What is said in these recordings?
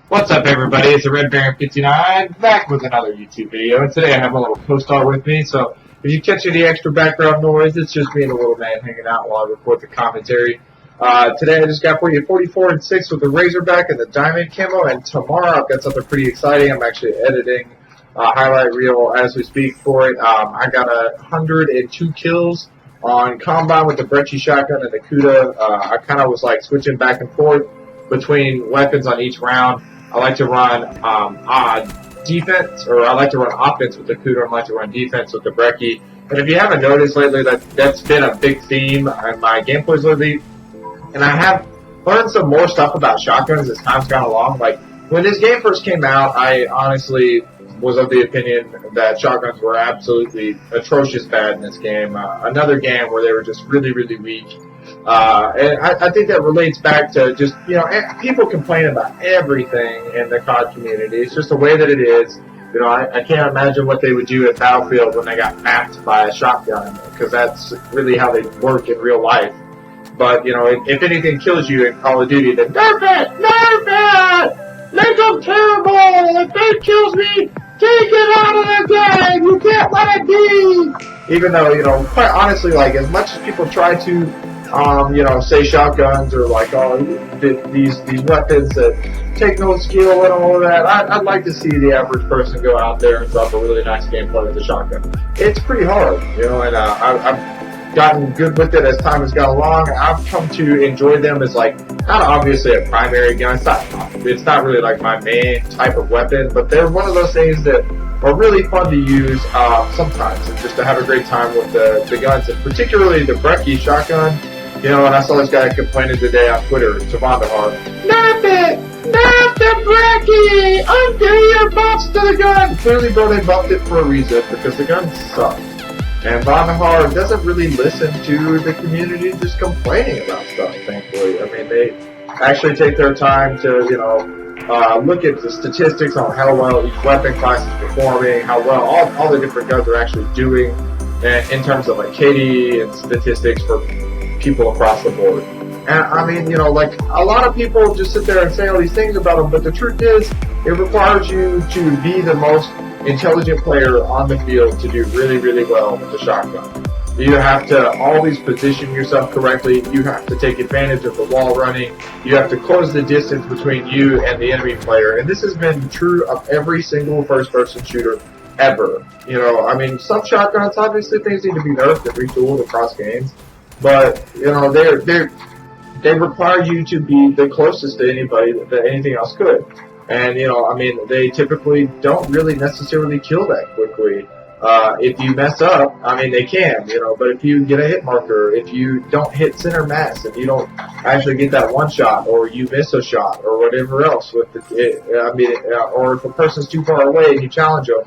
What's up, everybody? It's the Red Baron 59 back with another YouTube video, and today I have a little co-star with me. So if you catch any extra background noise, it's just me and a little man hanging out while I record the commentary. Today I just got for you 44 and 6 with the Razorback and the Diamond camo, and tomorrow I've got something pretty exciting. I'm actually editing a highlight reel as we speak for it. I got 102 kills on Combine with the Brec shotgun and the Cuda. I kind of was like switching back and forth between weapons on each round. I like to run defense, or I like to run offense with the Cuda. I like to run defense with the Brec. And if you haven't noticed lately, that's been a big theme in my gameplays lately. And I have learned some more stuff about shotguns as time's gone along. Like, when this game first came out, I honestly was of the opinion that shotguns were absolutely atrocious bad in this game. Another game where they were just really, really weak. And I think that relates back to just, people complain about everything in the COD community. It's just the way that it is. I can't imagine what they would do at Battlefield when they got mapped by a shotgun, because that's really how they work in real life. But, if anything kills you in Call of Duty, then nerf it! Nerf it! Make them terrible! If it kills me, take it out of the game! You can't let it be! Even though, quite honestly, like, as much as people try to say shotguns or like, these weapons that take no skill and all of that, I'd like to see the average person go out there and drop a really nice gameplay with a shotgun. It's pretty hard, and I've gotten good with it as time has gone along. I've come to enjoy them as, like, not obviously a primary gun. It's not really like my main type of weapon, but they're one of those things that are really fun to use sometimes, and just to have a great time with the guns, and particularly the Brec shotgun. And I saw this guy complaining today on Twitter, Savandahar, nerf it! Nerf the Brec! Undo your buffs to the gun! Clearly, bro, they buffed it for a reason, because the gun sucks. And Savandahar doesn't really listen to the community just complaining about stuff, thankfully. I mean, they actually take their time to, look at the statistics on how well each weapon class is performing, how well all the different guns are actually doing in terms of, like, KD and statistics for people across the board. And I mean, like, a lot of people just sit there and say all these things about them, but the truth is, it requires you to be the most intelligent player on the field to do really, really well with the shotgun. You have to always position yourself correctly. You have to take advantage of the wall running. You have to close the distance between you and the enemy player. And this has been true of every single first-person shooter ever. I mean, some shotguns, obviously things need to be nerfed and retooled across games. But, they require you to be the closest to anybody that anything else could. And, I mean, they typically don't really necessarily kill that quickly. If you mess up, I mean, they can, but if you get a hit marker, if you don't hit center mass, if you don't actually get that one shot, or you miss a shot, or whatever else, or if a person's too far away and you challenge them,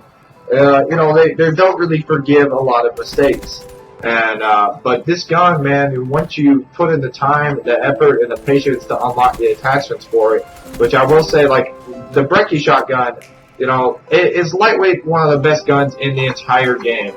they don't really forgive a lot of mistakes. And but this gun, man, once you put in the time, the effort, and the patience to unlock the attachments for it, which I will say, like, the Brec shotgun, it is lightweight, one of the best guns in the entire game.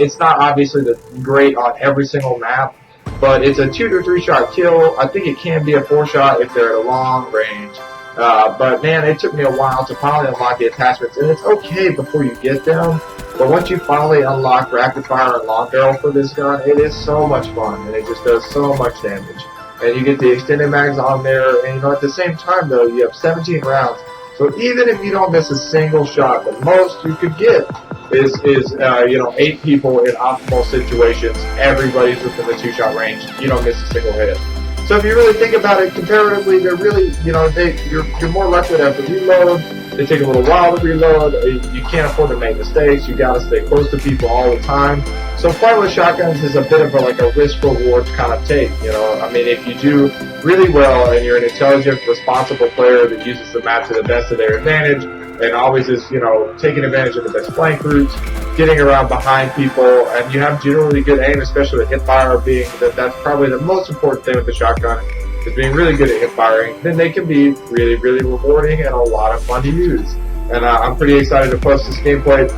It's not obviously great on every single map, but it's a 2 to 3 shot kill. I think it can be a 4 shot if they're at a long range. But man, it took me a while to finally unlock the attachments, and it's okay before you get them. But once you finally unlock rapid fire and long barrel for this gun, it is so much fun, and it just does so much damage. And you get the extended mags on there, and at the same time though, you have 17 rounds. So even if you don't miss a single shot, the most you could get is 8 people in optimal situations. Everybody's within the 2-shot range. You don't miss a single hit. So if you really think about it, comparatively, they're really, you're more likely to have to reload. They take a little while to reload. You can't afford to make mistakes. You gotta stay close to people all the time. So playing with shotguns is a bit of a risk-reward kind of take. I mean, if you do really well and you're an intelligent, responsible player that uses the map to the best of their advantage, and always is, taking advantage of the best flank routes, getting around behind people, and you have generally good aim, especially with hip fire being that's probably the most important thing with the shotgun, is being really good at hip firing, then they can be really, really rewarding and a lot of fun to use. And I'm pretty excited to post this gameplay.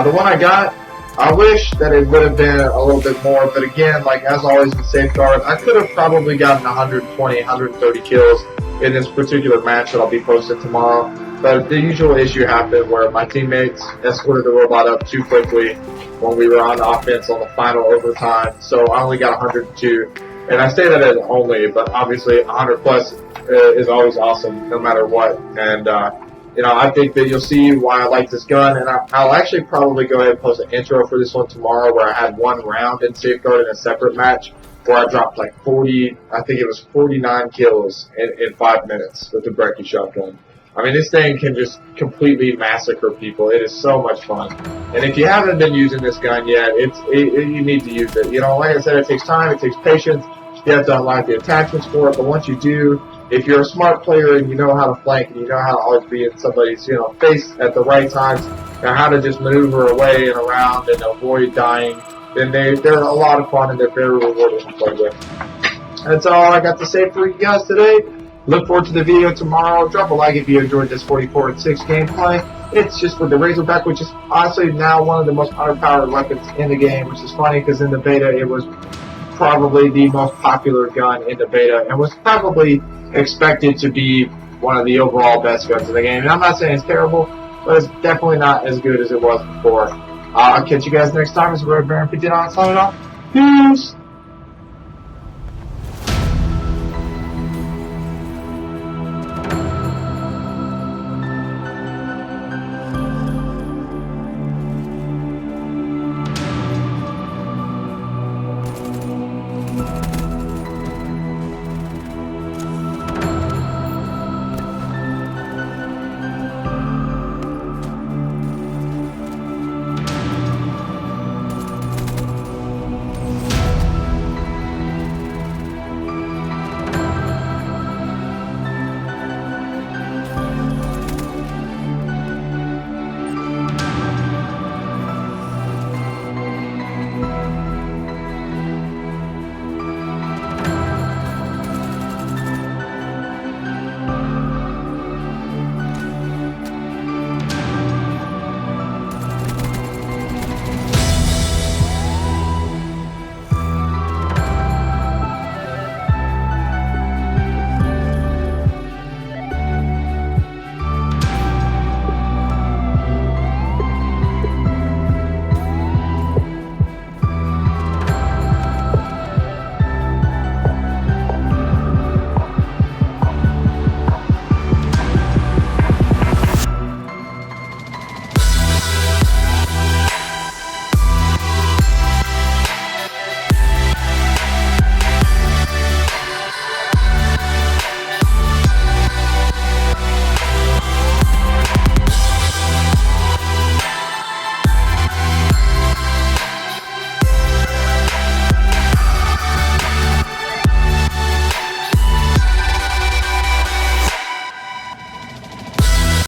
The one I got, I wish that it would have been a little bit more, but again, like as always with Safeguard, I could have probably gotten 120, 130 kills in this particular match that I'll be posting tomorrow. But the usual issue happened where my teammates escorted the robot up too quickly when we were on offense on the final overtime. So I only got 102. And I say that as only, but obviously 100 plus is always awesome no matter what. And, you know, I think that you'll see why I like this gun. And I'll actually probably go ahead and post an intro for this one tomorrow where I had one round in Safeguard in a separate match where I dropped like 40, I think it was 49 kills in 5 minutes with the Brec shotgun. I mean, this thing can just completely massacre people. It is so much fun. And if you haven't been using this gun yet, you need to use it. You know, like I said, it takes time, it takes patience. You have to unlock the attachments for it, but once you do, if you're a smart player and you know how to flank and you know how to always be in somebody's, you know, face at the right times and how to just maneuver away and around and avoid dying, then they're a lot of fun and they're very rewarding to play with. That's all I got to say for you guys today. Look forward to the video tomorrow. Drop a like if you enjoyed this 44-6 gameplay. It's just with the Razorback, which is honestly now one of the most underpowered weapons in the game, which is funny because in the beta it was probably the most popular gun in the beta and was probably expected to be one of the overall best guns in the game. And I'm not saying it's terrible, but it's definitely not as good as it was before. I'll catch you guys next time. It's Red Baron 59 signing off. Peace!